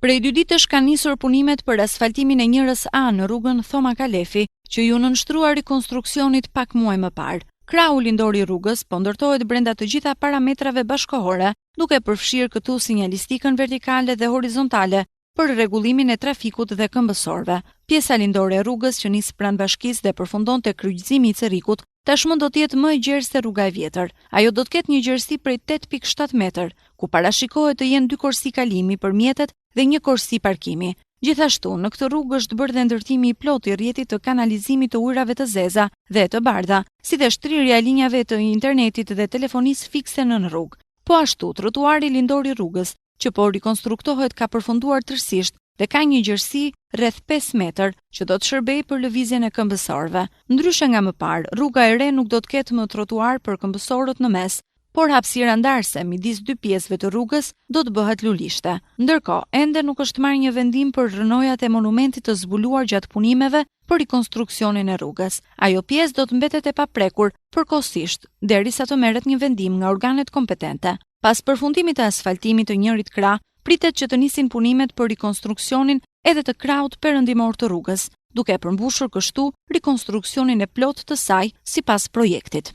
Prej 2 ditësh kanë nisur punimet për asfaltimin e njërës A në rrugën Thoma Kalefi, që ju nënshtrua rikonstruksionit pak muaj më parë. Krahu lindor i rrugës po ndërtohet brenda të gjitha parametrave bashkëkohore, duke përfshirë këtu sinjalistikën vertikale dhe horizontale për rregullimin e trafikut dhe këmbësorëve. Pjesa lindore e rrugës që nis pranë bashkisë dhe përfundon te kryqëzimi i Cerrikut, tashmë do të jetë më e gjerë se rruga e vjetër. Ajo do të ketë një gjerësi prej 8.7 metër, ku parashikohet të jenë 2 korsi kalimi për mjetet dhe 1 korsi parkimi. Gjithashtu, në këtë rrugë është bërë dhe ndërtimi i plotë i rrjetit të kanalizimit të ujrave të zeza dhe të bardha, si dhe shtrirja e linjave të internetit dhe telefonisë fikse në rrugë. Po ashtu, trotuari lindor i rrugës, që po rikonstruktohet, ka përfunduar tërësisht dhe ka një gjerësi rreth 5 metër që do të shërbejë për lëvizjen e këmbësorëve. Ndryshe nga më parë, rruga e re nuk do të ketë më trotuar për këmbësorët në mes, por hapësira ndarse midis 2 pjesëve të rrugës do të bëhet lulishte. Ndërkohë, ende nuk është marrë një vendim për rrënojat e monumentit të zbuluar gjatë punimeve për rikonstruksionin e rrugës. Ajo pjesë do të mbetet e paprekur përkohësisht, derisa të merret një vendim nga organet kompetente. Pas përfundimit të asfaltimit të njërit krah, pritet që të nisin punimet për rikonstruksionin edhe të krahut perëndimor të rrugës, duke përmbushur kështu rikonstruksionin e plotë të saj sipas projektit.